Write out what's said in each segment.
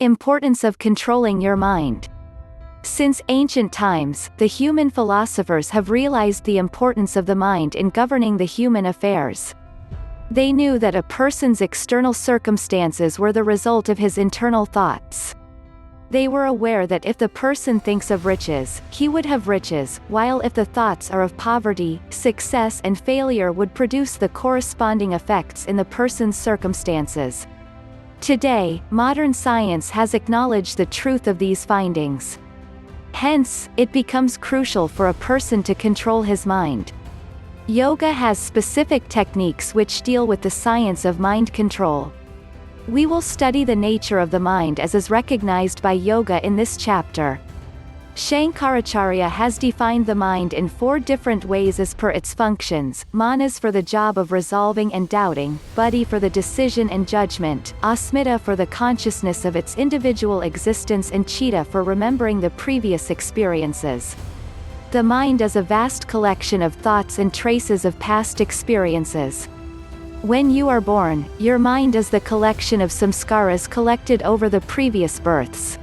Importance of controlling your mind. Since ancient times, the human philosophers have realized the importance of the mind in governing the human affairs. They knew that a person's external circumstances were the result of his internal thoughts. They were aware that if the person thinks of riches, he would have riches, while if the thoughts are of poverty, success and failure would produce the corresponding effects in the person's circumstances. Today, modern science has acknowledged the truth of these findings. Hence, it becomes crucial for a person to control his mind. Yoga has specific techniques which deal with the science of mind control. We will study the nature of the mind as is recognized by yoga in this chapter. Shankaracharya has defined the mind in 4 different ways as per its functions: manas for the job of resolving and doubting, buddhi for the decision and judgment, asmita for the consciousness of its individual existence, and chitta for remembering the previous experiences. The mind is a vast collection of thoughts and traces of past experiences. When you are born, your mind is the collection of samskaras collected over the previous births.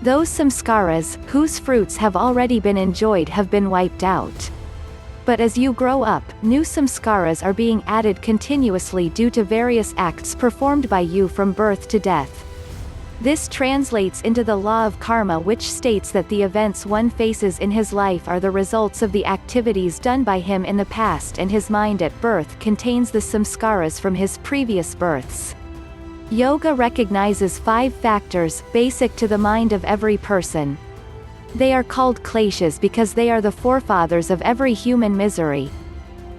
Those samskaras, whose fruits have already been enjoyed, have been wiped out. But as you grow up, new samskaras are being added continuously due to various acts performed by you from birth to death. This translates into the law of karma, which states that the events one faces in his life are the results of the activities done by him in the past, and his mind at birth contains the samskaras from his previous births. Yoga recognizes 5 factors, basic to the mind of every person. They are called kleshas because they are the forefathers of every human misery.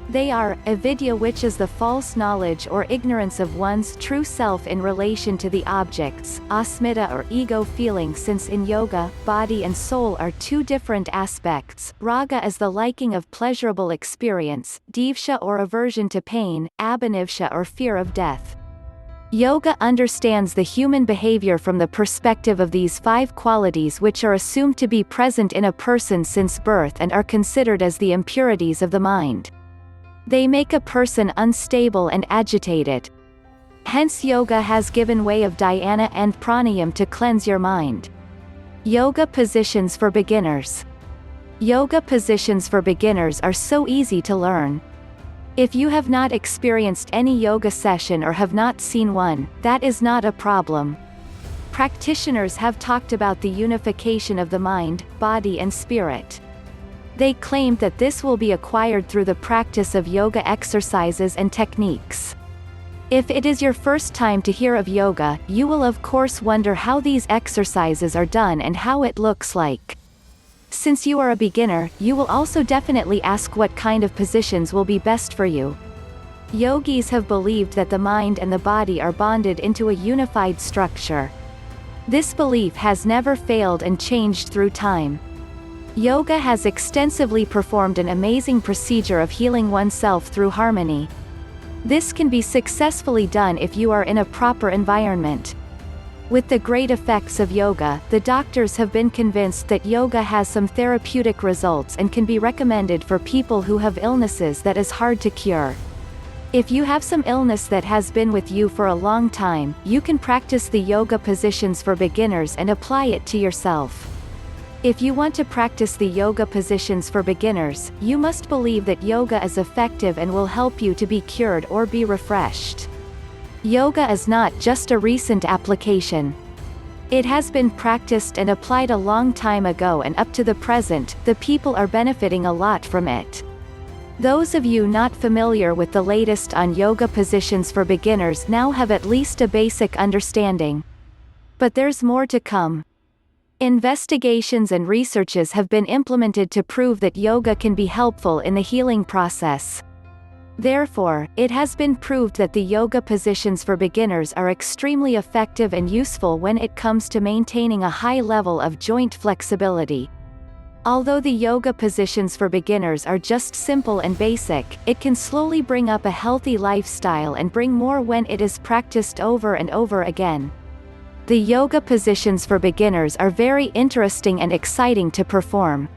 They are, avidya, which is the false knowledge or ignorance of one's true self in relation to the objects, asmita or ego feeling, since in yoga, body and soul are 2 different aspects, raga is the liking of pleasurable experience, divsha or aversion to pain, abhinivsha or fear of death. Yoga understands the human behavior from the perspective of these 5 qualities, which are assumed to be present in a person since birth and are considered as the impurities of the mind. They make a person unstable and agitated. Hence yoga has given way of dhyana and pranayama to cleanse your mind. Yoga positions for beginners. Yoga positions for beginners are so easy to learn. If you have not experienced any yoga session or have not seen one, that is not a problem. Practitioners have talked about the unification of the mind, body and spirit. They claim that this will be acquired through the practice of yoga exercises and techniques. If it is your first time to hear of yoga, you will of course wonder how these exercises are done and how it looks like. Since you are a beginner, you will also definitely ask what kind of positions will be best for you. Yogis have believed that the mind and the body are bonded into a unified structure. This belief has never failed and changed through time. Yoga has extensively performed an amazing procedure of healing oneself through harmony. This can be successfully done if you are in a proper environment. With the great effects of yoga, the doctors have been convinced that yoga has some therapeutic results and can be recommended for people who have illnesses that is hard to cure. If you have some illness that has been with you for a long time, you can practice the yoga positions for beginners and apply it to yourself. If you want to practice the yoga positions for beginners, you must believe that yoga is effective and will help you to be cured or be refreshed. Yoga is not just a recent application. It has been practiced and applied a long time ago, and up to the present, the people are benefiting a lot from it. Those of you not familiar with the latest on yoga positions for beginners now have at least a basic understanding. But there's more to come. Investigations and researches have been implemented to prove that yoga can be helpful in the healing process. Therefore, it has been proved that the yoga positions for beginners are extremely effective and useful when it comes to maintaining a high level of joint flexibility. Although the yoga positions for beginners are just simple and basic, it can slowly bring up a healthy lifestyle and bring more when it is practiced over and over again. The yoga positions for beginners are very interesting and exciting to perform.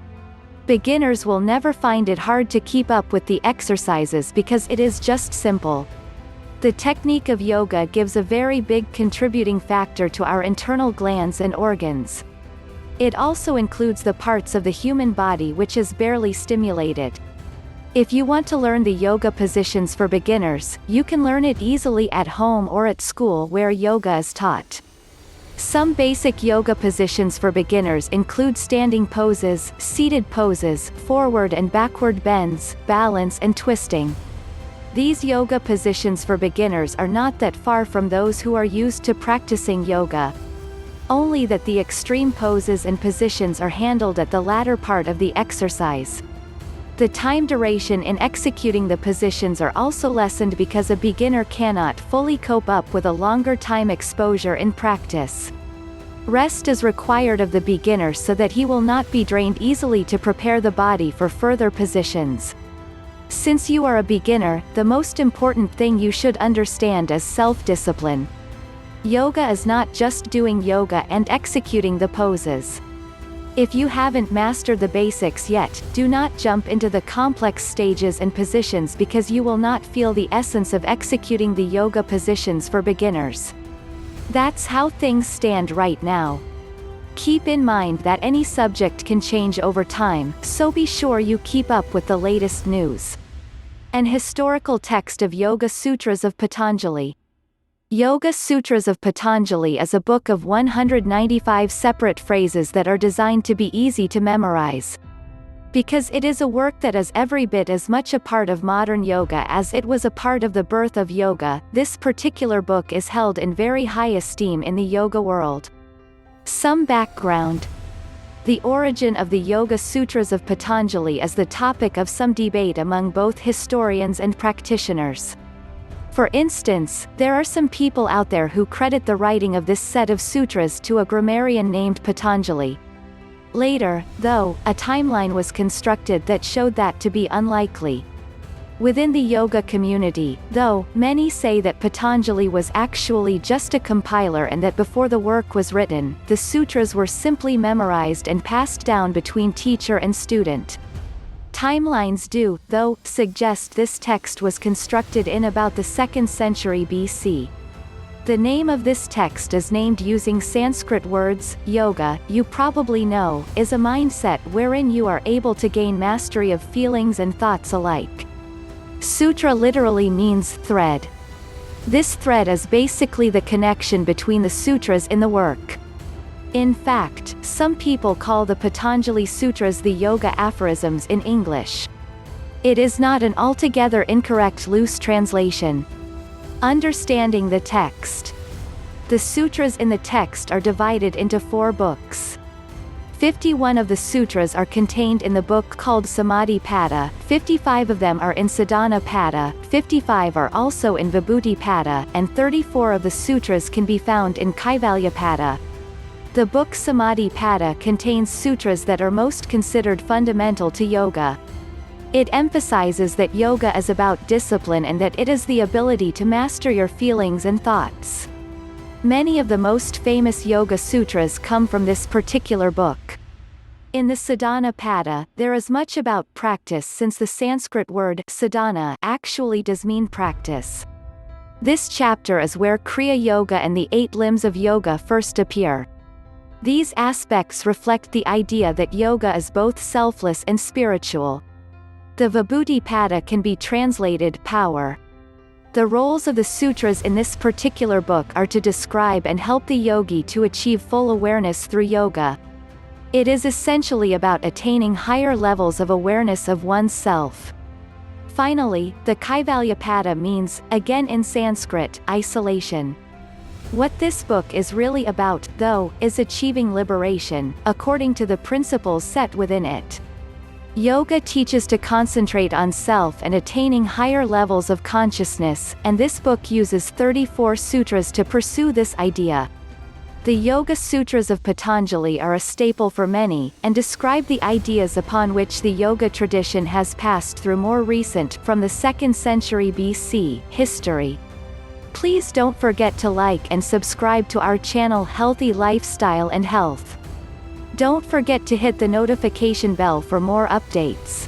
Beginners will never find it hard to keep up with the exercises because it is just simple. The technique of yoga gives a very big contributing factor to our internal glands and organs. It also includes the parts of the human body which is barely stimulated. If you want to learn the yoga positions for beginners, you can learn it easily at home or at school where yoga is taught. Some basic yoga positions for beginners include standing poses, seated poses, forward and backward bends, balance and twisting. These yoga positions for beginners are not that far from those who are used to practicing yoga. Only that the extreme poses and positions are handled at the latter part of the exercise. The time duration in executing the positions are also lessened because a beginner cannot fully cope up with a longer time exposure in practice. Rest is required of the beginner so that he will not be drained easily to prepare the body for further positions. Since you are a beginner, the most important thing you should understand is self-discipline. Yoga is not just doing yoga and executing the poses. If you haven't mastered the basics yet, do not jump into the complex stages and positions because you will not feel the essence of executing the yoga positions for beginners. That's how things stand right now. Keep in mind that any subject can change over time, so be sure you keep up with the latest news. An historical text of Yoga Sutras of Patanjali. Yoga Sutras of Patanjali is a book of 195 separate phrases that are designed to be easy to memorize. Because it is a work that is every bit as much a part of modern yoga as it was a part of the birth of yoga, this particular book is held in very high esteem in the yoga world. Some background. The origin of the Yoga Sutras of Patanjali is the topic of some debate among both historians and practitioners. For instance, there are some people out there who credit the writing of this set of sutras to a grammarian named Patanjali. Later, though, a timeline was constructed that showed that to be unlikely. Within the yoga community, though, many say that Patanjali was actually just a compiler and that before the work was written, the sutras were simply memorized and passed down between teacher and student. Timelines do, though, suggest this text was constructed in about the 2nd century BC. The name of this text is named using Sanskrit words. Yoga, you probably know, is a mindset wherein you are able to gain mastery of feelings and thoughts alike. Sutra literally means thread. This thread is basically the connection between the sutras in the work. In fact, some people call the Patanjali Sutras the Yoga Aphorisms in English. It is not an altogether incorrect loose translation. Understanding the text. The sutras in the text are divided into 4 books. 51 of the sutras are contained in the book called Samadhi Pada, 55 of them are in Sadhana Pada, 55 are also in Vibhuti Pada, and 34 of the sutras can be found in Kaivalya Pada. The book Samadhi Pada contains sutras that are most considered fundamental to yoga. It emphasizes that yoga is about discipline and that it is the ability to master your feelings and thoughts. Many of the most famous yoga sutras come from this particular book. In the Sadhana Pada, there is much about practice since the Sanskrit word sadhana actually does mean practice. This chapter is where Kriya Yoga and the 8 limbs of yoga first appear. These aspects reflect the idea that yoga is both selfless and spiritual. The Vibhuti Pada can be translated power. The roles of the sutras in this particular book are to describe and help the yogi to achieve full awareness through yoga. It is essentially about attaining higher levels of awareness of oneself. Finally, the Kaivalya Pada means, again in Sanskrit, isolation. What this book is really about, though, is achieving liberation, according to the principles set within it. Yoga teaches to concentrate on self and attaining higher levels of consciousness, and this book uses 34 sutras to pursue this idea. The Yoga Sutras of Patanjali are a staple for many, and describe the ideas upon which the yoga tradition has passed through more recent, from the 2nd century BC, history. Please don't forget to like and subscribe to our channel Healthy Lifestyle and Health. Don't forget to hit the notification bell for more updates.